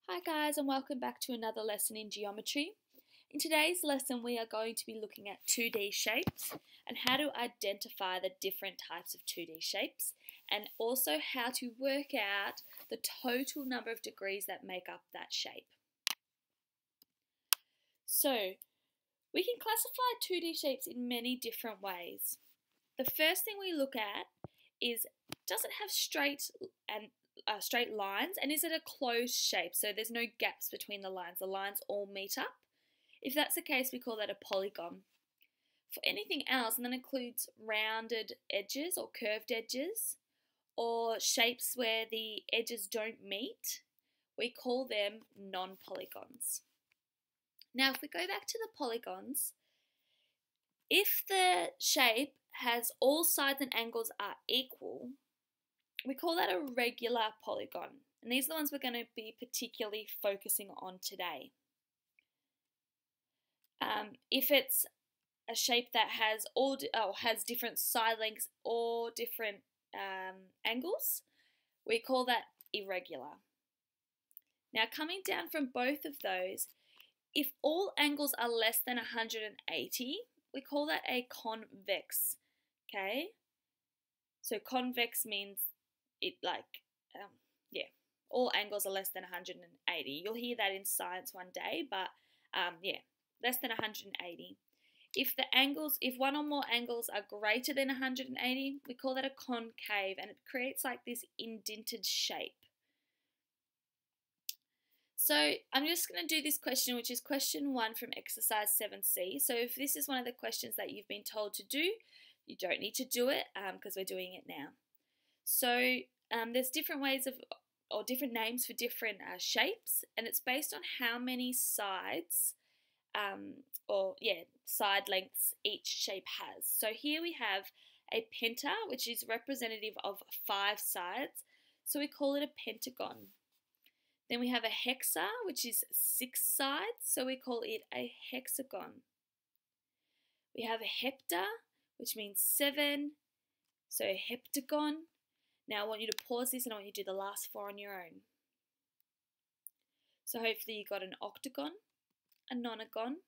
Hi guys, and welcome back to another lesson in geometry. In today's lesson we are going to be looking at 2D shapes and how to identify the different types of 2D shapes, and also how to work out the total number of degrees that make up that shape. So we can classify 2D shapes in many different ways. The first thing we look at is, does it have straight lines, and is it a closed shape, so there's no gaps between the lines all meet up? If that's the case, we call that a polygon. For anything else, and that includes rounded edges or curved edges, or shapes where the edges don't meet, we call them non-polygons. Now if we go back to the polygons, if the shape has all sides and angles are equal, we call that a regular polygon, and these are the ones we're going to be particularly focusing on today. If it's a shape that has different side lengths or different angles, we call that irregular. Now coming down from both of those, if all angles are less than 180, we call that a convex. Okay, so convex means all angles are less than 180. You'll hear that in science one day, but less than 180. If one or more angles are greater than 180, we call that a concave, and it creates like this indented shape. So I'm just going to do this question, which is question 1 from exercise 7C. So if this is one of the questions that you've been told to do, you don't need to do it because we're doing it now. So there's different ways or different names for different shapes, and it's based on how many sides side lengths each shape has. So here we have a penta, which is representative of 5 sides, so we call it a pentagon. Then we have a hexa, which is 6 sides, so we call it a hexagon. We have a hepta, which means 7, so a heptagon. Now I want you to pause this and I want you to do the last 4 on your own. So hopefully you got an octagon, a nonagon,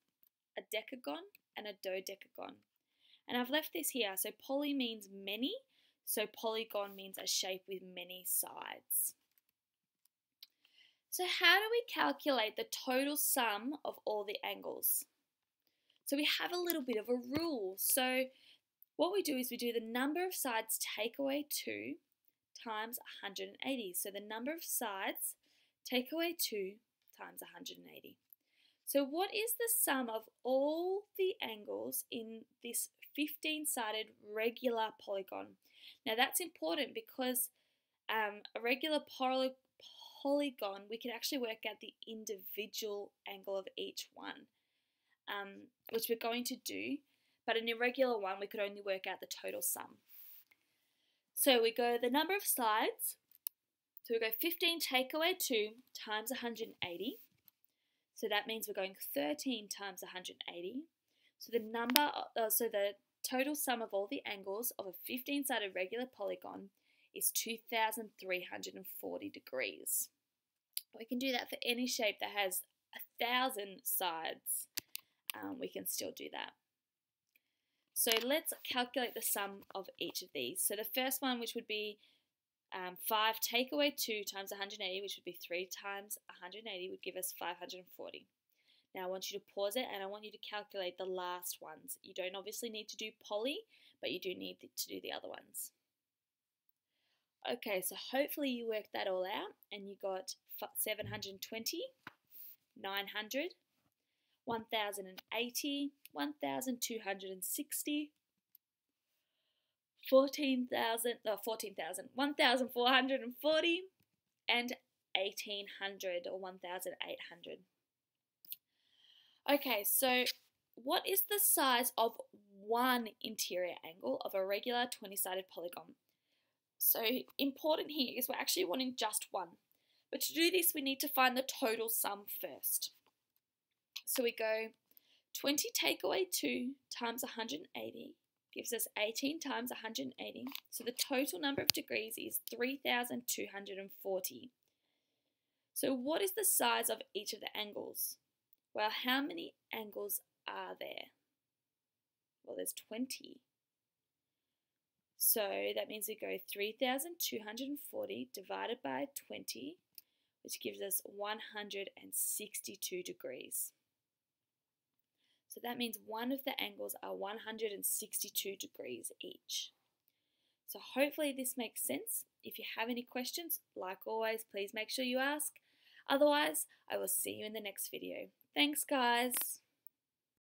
a decagon, and a dodecagon. And I've left this here, so poly means many, so polygon means a shape with many sides. So how do we calculate the total sum of all the angles? So we have a little bit of a rule. So what we do is we do the number of sides take away 2 times 180. So the number of sides take away 2 times 180. So what is the sum of all the angles in this 15-sided regular polygon? Now that's important because a regular polygon, we can actually work out the individual angle of each one, which we're going to do, but an irregular one we could only work out the total sum. So we go the number of sides, so we go 15 take away 2 times 180, so that means we're going 13 times 180, so the total sum of all the angles of a 15-sided regular polygon is 2,340 degrees. We can do that for any shape that has 1,000 sides. We can still do that. So let's calculate the sum of each of these. So the first one, which would be 5 take away 2 times 180, which would be 3 times 180, would give us 540. Now I want you to pause it and I want you to calculate the last ones. You don't obviously need to do poly, but you do need to do the other ones. Okay, so hopefully you worked that all out and you got 720, 900, 1,080, 1,260, 1,440, and 1,800 or 1,800. Okay, so what is the size of one interior angle of a regular 20-sided polygon? So important here is we're actually wanting just one. But to do this, we need to find the total sum first. So we go 20 take away 2 times 180 gives us 18 times 180. So the total number of degrees is 3,240. So what is the size of each of the angles? Well, how many angles are there? Well, there's 20. So that means we go 3,240 divided by 20, which gives us 162 degrees. So that means one of the angles are 162 degrees each. So hopefully this makes sense. If you have any questions, like always, please make sure you ask. Otherwise, I will see you in the next video. Thanks, guys.